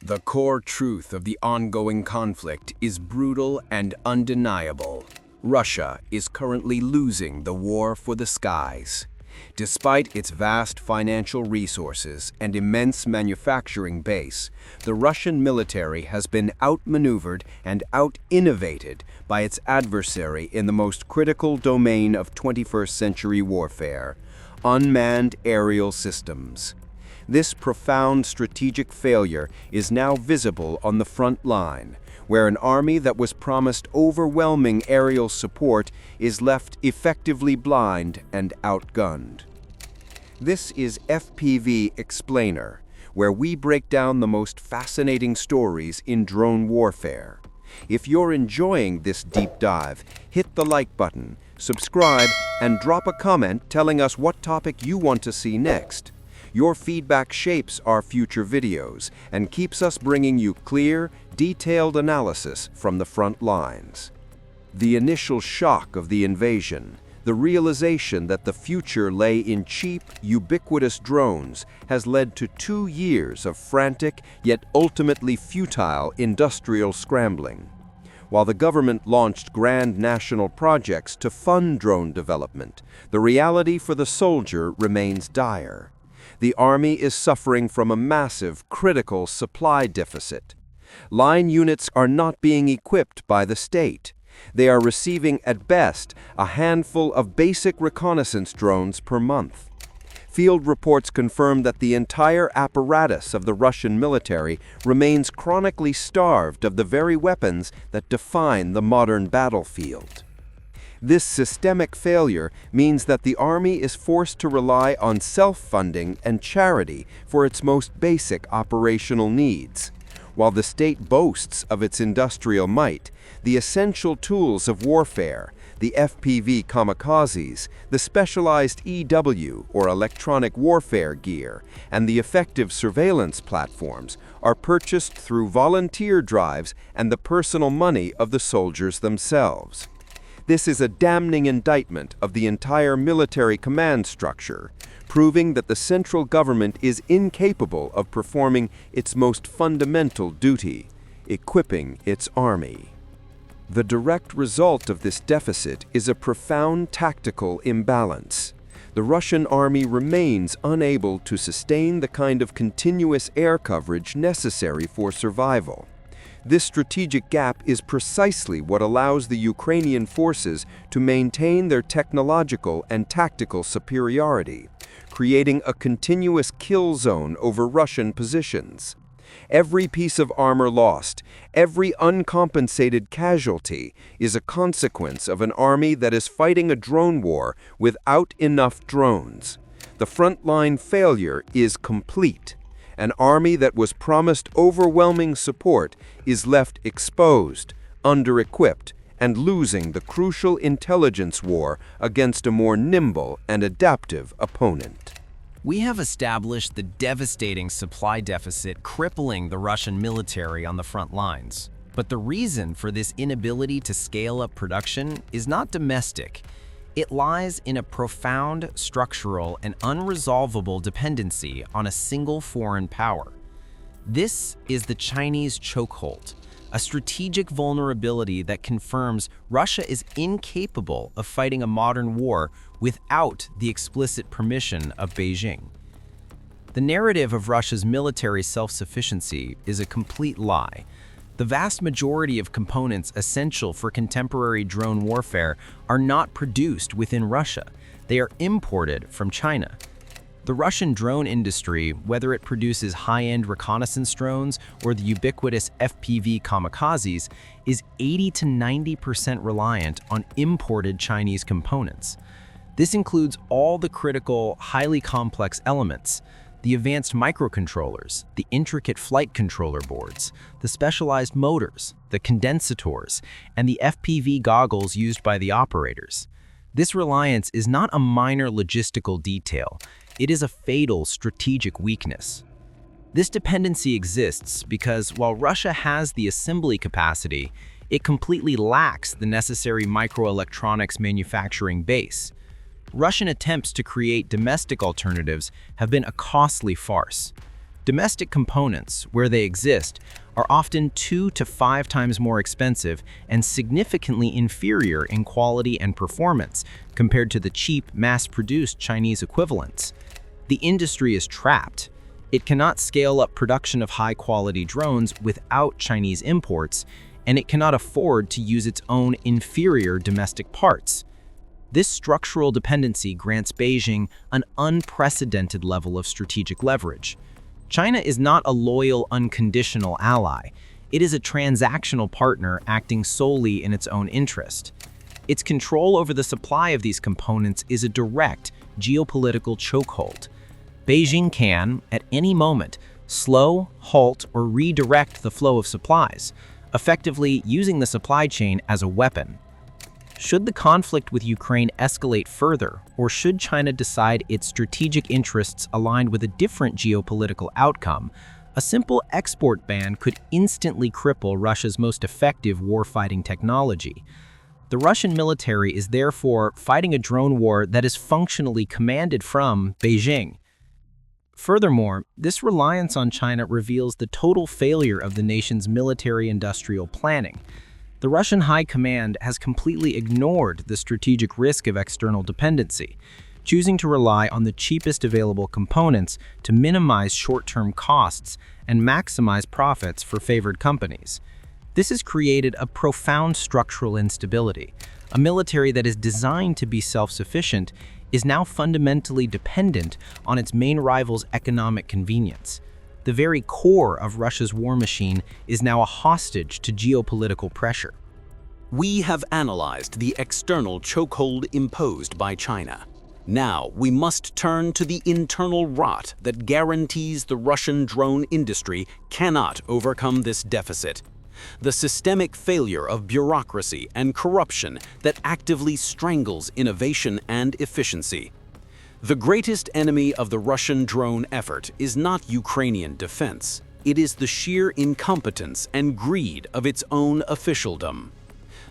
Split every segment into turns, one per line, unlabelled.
The core truth of the ongoing conflict is brutal and undeniable. Russia is currently losing the war for the skies. Despite its vast financial resources and immense manufacturing base, the Russian military has been outmaneuvered and out-innovated by its adversary in the most critical domain of 21st century warfare: unmanned aerial systems. This profound strategic failure is now visible on the front line, where an army that was promised overwhelming aerial support is left effectively blind and outgunned. This is FPV Explainer, where we break down the most fascinating stories in drone warfare. If you're enjoying this deep dive, hit the like button, subscribe, and drop a comment telling us what topic you want to see next. Your feedback shapes our future videos and keeps us bringing you clear, detailed analysis from the front lines. The initial shock of the invasion, the realization that the future lay in cheap, ubiquitous drones, has led to 2 years of frantic yet ultimately futile industrial scrambling. While the government launched grand national projects to fund drone development, the reality for the soldier remains dire. The army is suffering from a massive, critical supply deficit. Line units are not being equipped by the state. They are receiving, at best, a handful of basic reconnaissance drones per month. Field reports confirm that the entire apparatus of the Russian military remains chronically starved of the very weapons that define the modern battlefield. This systemic failure means that the army is forced to rely on self-funding and charity for its most basic operational needs. While the state boasts of its industrial might, the essential tools of warfare, the FPV kamikazes, the specialized EW or electronic warfare gear, and the effective surveillance platforms are purchased through volunteer drives and the personal money of the soldiers themselves. This is a damning indictment of the entire military command structure, proving that the central government is incapable of performing its most fundamental duty: equipping its army. The direct result of this deficit is a profound tactical imbalance. The Russian army remains unable to sustain the kind of continuous air coverage necessary for survival. This strategic gap is precisely what allows the Ukrainian forces to maintain their technological and tactical superiority, creating a continuous kill zone over Russian positions. Every piece of armor lost, every uncompensated casualty, is a consequence of an army that is fighting a drone war without enough drones. The frontline failure is complete. An army that was promised overwhelming support is left exposed, under-equipped, and losing the crucial intelligence war against a more nimble and adaptive opponent.
We have established the devastating supply deficit crippling the Russian military on the front lines. But the reason for this inability to scale up production is not domestic. It lies in a profound structural and unresolvable dependency on a single foreign power. This is the Chinese chokehold, a strategic vulnerability that confirms Russia is incapable of fighting a modern war without the explicit permission of Beijing. The narrative of Russia's military self-sufficiency is a complete lie. The vast majority of components essential for contemporary drone warfare are not produced within Russia. They are imported from China. The Russian drone industry, whether it produces high-end reconnaissance drones or the ubiquitous FPV kamikazes, is 80 to 90% reliant on imported Chinese components. This includes all the critical, highly complex elements: the advanced microcontrollers, the intricate flight controller boards, the specialized motors, the condensators, and the FPV goggles used by the operators. This reliance is not a minor logistical detail, it is a fatal strategic weakness. This dependency exists because while Russia has the assembly capacity, it completely lacks the necessary microelectronics manufacturing base. Russian attempts to create domestic alternatives have been a costly farce. Domestic components, where they exist, are often 2 to 5 times more expensive and significantly inferior in quality and performance compared to the cheap, mass-produced Chinese equivalents. The industry is trapped. It cannot scale up production of high-quality drones without Chinese imports, and it cannot afford to use its own inferior domestic parts. This structural dependency grants Beijing an unprecedented level of strategic leverage. China is not a loyal, unconditional ally. It is a transactional partner acting solely in its own interest. Its control over the supply of these components is a direct geopolitical chokehold. Beijing can, at any moment, slow, halt, or redirect the flow of supplies, effectively using the supply chain as a weapon. Should the conflict with Ukraine escalate further, or should China decide its strategic interests aligned with a different geopolitical outcome, a simple export ban could instantly cripple Russia's most effective warfighting technology. The Russian military is therefore fighting a drone war that is functionally commanded from Beijing. Furthermore, this reliance on China reveals the total failure of the nation's military-industrial planning. The Russian high command has completely ignored the strategic risk of external dependency, choosing to rely on the cheapest available components to minimize short-term costs and maximize profits for favored companies. This has created a profound structural instability. A military that is designed to be self-sufficient is now fundamentally dependent on its main rival's economic convenience. The very core of Russia's war machine is now a hostage to geopolitical pressure.
We have analyzed the external chokehold imposed by China. Now we must turn to the internal rot that guarantees the Russian drone industry cannot overcome this deficit. The systemic failure of bureaucracy and corruption that actively strangles innovation and efficiency. The greatest enemy of the Russian drone effort is not Ukrainian defense. It is the sheer incompetence and greed of its own officialdom.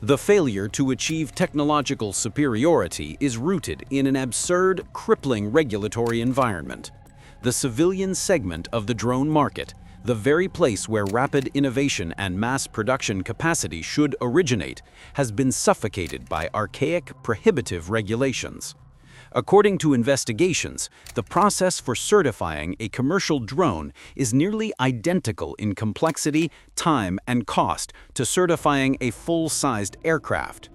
The failure to achieve technological superiority is rooted in an absurd, crippling regulatory environment. The civilian segment of the drone market, the very place where rapid innovation and mass production capacity should originate, has been suffocated by archaic, prohibitive regulations. According to investigations, the process for certifying a commercial drone is nearly identical in complexity, time, and cost to certifying a full-sized aircraft.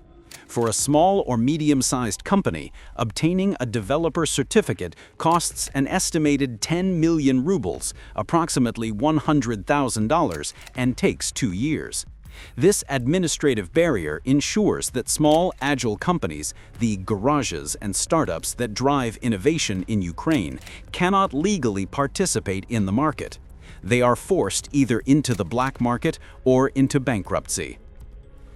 For a small or medium-sized company, obtaining a developer certificate costs an estimated 10 million rubles, approximately $100,000, and takes 2 years. This administrative barrier ensures that small, agile companies, the garages and startups that drive innovation in Ukraine, cannot legally participate in the market. They are forced either into the black market or into bankruptcy.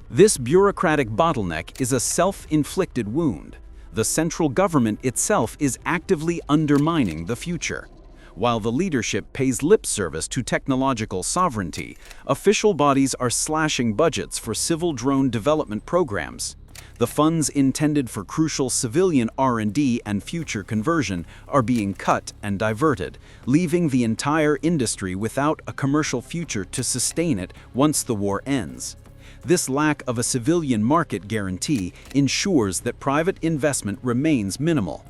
This bureaucratic bottleneck is a self-inflicted wound. The central government itself is actively undermining the future. While the leadership pays lip service to technological sovereignty, official bodies are slashing budgets for civil drone development programs. The funds intended for crucial civilian R&D and future conversion are being cut and diverted, leaving the entire industry without a commercial future to sustain it once the war ends. This lack of a civilian market guarantee ensures that private investment remains minimal.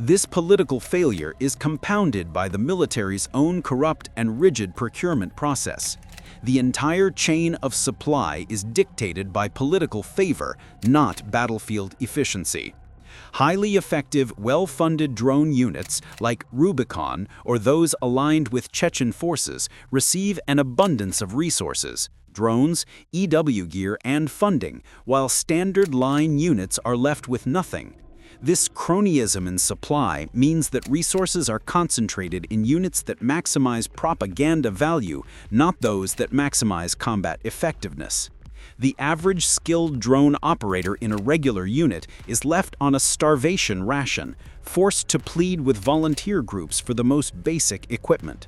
This political failure is compounded by the military's own corrupt and rigid procurement process. The entire chain of supply is dictated by political favor, not battlefield efficiency. Highly effective, well-funded drone units like Rubicon or those aligned with Chechen forces receive an abundance of resources, drones, EW gear, and funding, while standard line units are left with nothing. This cronyism in supply means that resources are concentrated in units that maximize propaganda value, not those that maximize combat effectiveness. The average skilled drone operator in a regular unit is left on a starvation ration, forced to plead with volunteer groups for the most basic equipment.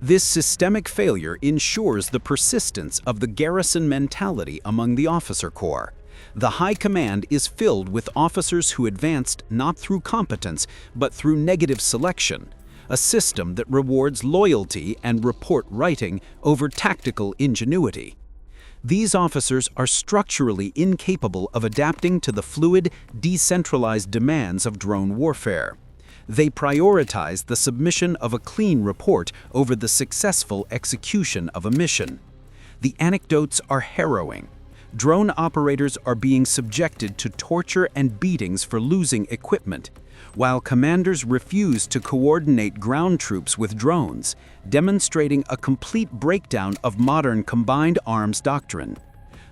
This systemic failure ensures the persistence of the garrison mentality among the officer corps. The high command is filled with officers who advanced not through competence, but through negative selection. a system that rewards loyalty and report writing over tactical ingenuity. These officers are structurally incapable of adapting to the fluid, decentralized demands of drone warfare. They prioritize the submission of a clean report over the successful execution of a mission. The anecdotes are harrowing. Drone operators are being subjected to torture and beatings for losing equipment, while commanders refuse to coordinate ground troops with drones, demonstrating a complete breakdown of modern combined arms doctrine.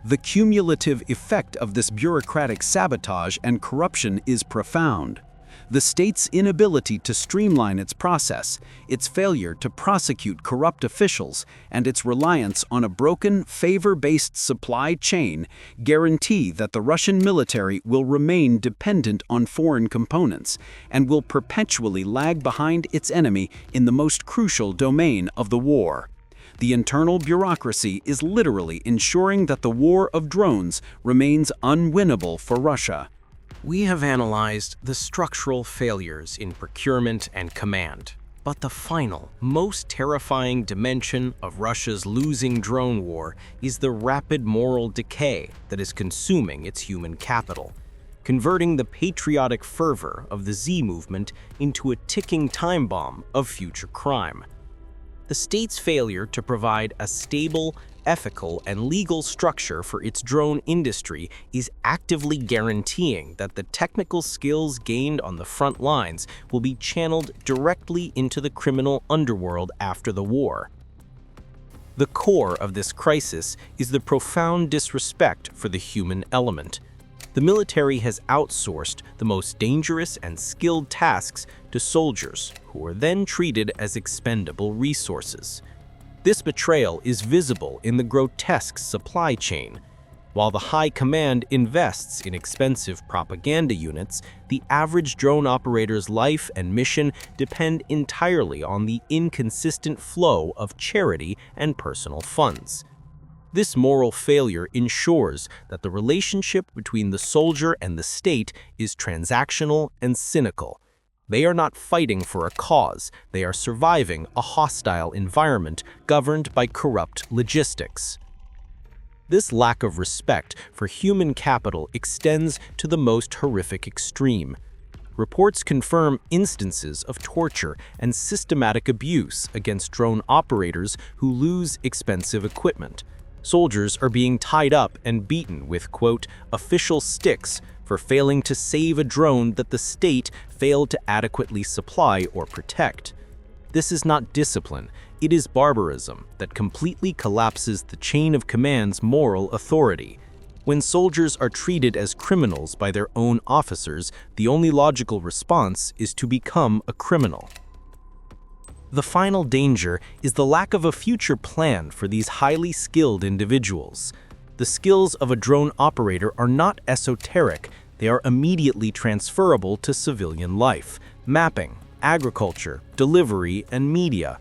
The cumulative effect of this bureaucratic sabotage and corruption is profound. The state's inability to streamline its process, its failure to prosecute corrupt officials, and its reliance on a broken, favor-based supply chain guarantee that the Russian military will remain dependent on foreign components and will perpetually lag behind its enemy in the most crucial domain of the war. The internal bureaucracy is literally ensuring that the war of drones remains unwinnable for Russia.
We have analyzed the structural failures in procurement and command. But the final, most terrifying dimension of Russia's losing drone war is the rapid moral decay that is consuming its human capital, converting the patriotic fervor of the Z movement into a ticking time bomb of future crime. The state's failure to provide a stable, ethical, and legal structure for its drone industry is actively guaranteeing that the technical skills gained on the front lines will be channeled directly into the criminal underworld after the war. The core of this crisis is the profound disrespect for the human element. The military has outsourced the most dangerous and skilled tasks to soldiers, who are then treated as expendable resources. This betrayal is visible in the grotesque supply chain. While the high command invests in expensive propaganda units, the average drone operator's life and mission depend entirely on the inconsistent flow of charity and personal funds. This moral failure ensures that the relationship between the soldier and the state is transactional and cynical. They are not fighting for a cause, they are surviving a hostile environment governed by corrupt logistics. This lack of respect for human capital extends to the most horrific extreme. Reports confirm instances of torture and systematic abuse against drone operators who lose expensive equipment. Soldiers are being tied up and beaten with, quote, official sticks for failing to save a drone that the state failed to adequately supply or protect. This is not discipline, it is barbarism that completely collapses the chain of command's moral authority. When soldiers are treated as criminals by their own officers, the only logical response is to become a criminal. The final danger is the lack of a future plan for these highly skilled individuals. The skills of a drone operator are not esoteric, they are immediately transferable to civilian life, mapping, agriculture, delivery, and media.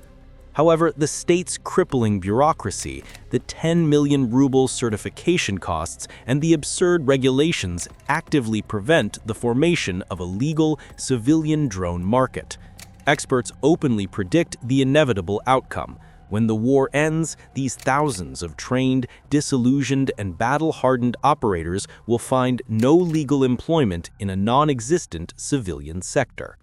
However, the state's crippling bureaucracy, the 10 million ruble certification costs, and the absurd regulations actively prevent the formation of a legal civilian drone market. Experts openly predict the inevitable outcome. When the war ends, these thousands of trained, disillusioned, and battle-hardened operators will find no legal employment in a non-existent civilian sector.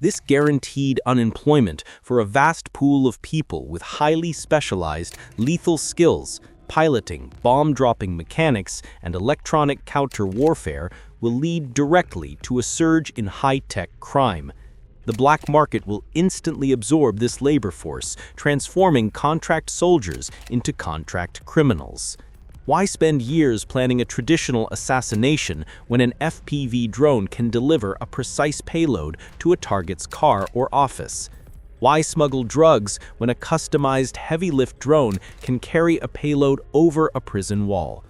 This guaranteed unemployment for a vast pool of people with highly specialized, lethal skills, piloting, bomb-dropping mechanics, and electronic counter-warfare will lead directly to a surge in high-tech crime. The black market will instantly absorb this labor force, transforming contract soldiers into contract criminals. Why spend years planning a traditional assassination when an FPV drone can deliver a precise payload to a target's car or office? Why smuggle drugs when a customized heavy-lift drone can carry a payload over a prison wall?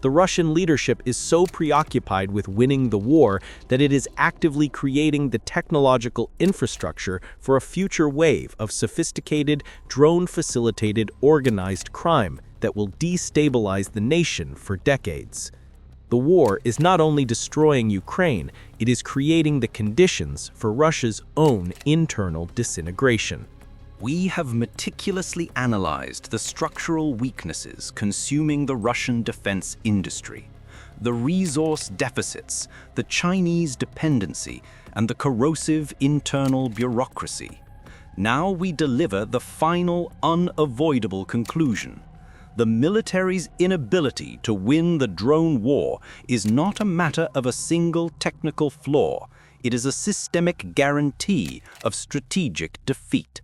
The Russian leadership is so preoccupied with winning the war that it is actively creating the technological infrastructure for a future wave of sophisticated, drone-facilitated organized crime that will destabilize the nation for decades.
The war is not only destroying Ukraine, it is creating the conditions for Russia's own internal disintegration.
We have meticulously analyzed the structural weaknesses consuming the Russian defense industry, the resource deficits, the Chinese dependency, and the corrosive internal bureaucracy. Now we deliver the final, unavoidable conclusion. The military's inability to win the drone war is not a matter of a single technical flaw. It is a systemic guarantee of strategic defeat.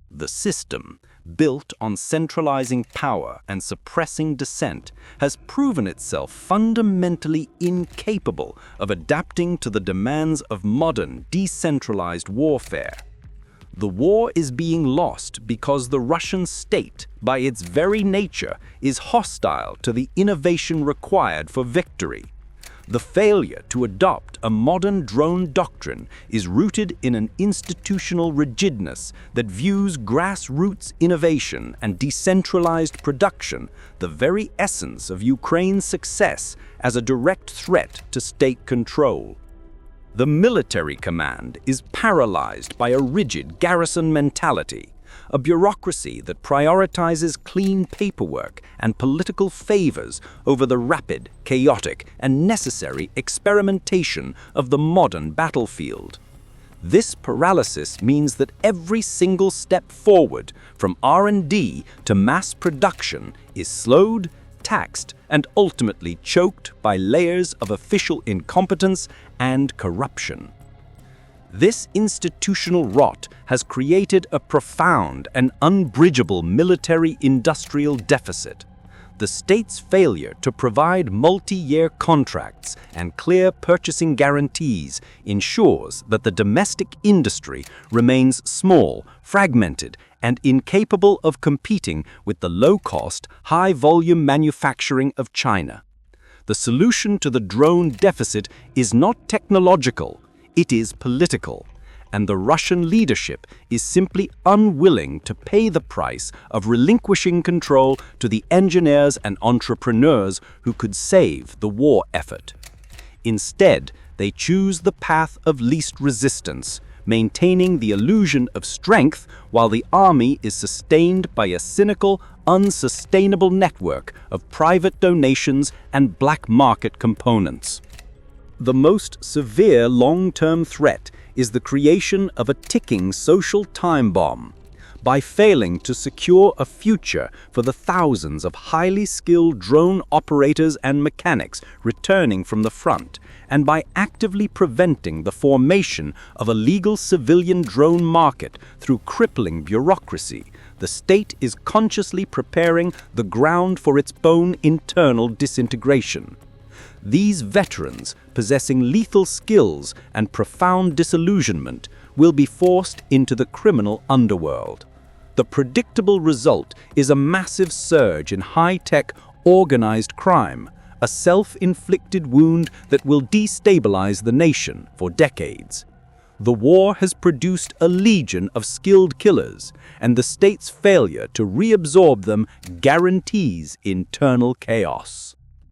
The system, built on centralizing power and suppressing dissent, has proven itself fundamentally incapable of adapting to the demands of modern, decentralized warfare. The war is being lost because the Russian state, by its very nature, is hostile to the innovation required for victory. The failure to adopt a modern drone doctrine is rooted in an institutional rigidness that views grassroots innovation and decentralized production, the very essence of Ukraine's success, as a direct threat to state control. The military command is paralyzed by a rigid garrison mentality, a bureaucracy that prioritizes clean paperwork and political favors over the rapid, chaotic, and necessary experimentation of the modern battlefield. This paralysis means that every single step forward, from R&D to mass production, is slowed, taxed, and ultimately choked by layers of official incompetence and corruption. This institutional rot has created a profound and unbridgeable military-industrial deficit. The state's failure to provide multi-year contracts and clear purchasing guarantees ensures that the domestic industry remains small, fragmented, and incapable of competing with the low-cost, high-volume manufacturing of China. The solution to the drone deficit is not technological, it is political, and the Russian leadership is simply unwilling to pay the price of relinquishing control to the engineers and entrepreneurs who could save the war effort. Instead, they choose the path of least resistance, maintaining the illusion of strength while the army is sustained by a cynical, unsustainable network of private donations and black market components. The most severe long-term threat is the creation of a ticking social time bomb. By failing to secure a future for the thousands of highly skilled drone operators and mechanics returning from the front, and by actively preventing the formation of a legal civilian drone market through crippling bureaucracy, the state is consciously preparing the ground for its own internal disintegration. These veterans, possessing lethal skills and profound disillusionment, will be forced into the criminal underworld. The predictable result is a massive surge in high-tech, organized crime, a self-inflicted wound that will destabilize the nation for decades. The war has produced a legion of skilled killers, and the state's failure to reabsorb them guarantees internal chaos.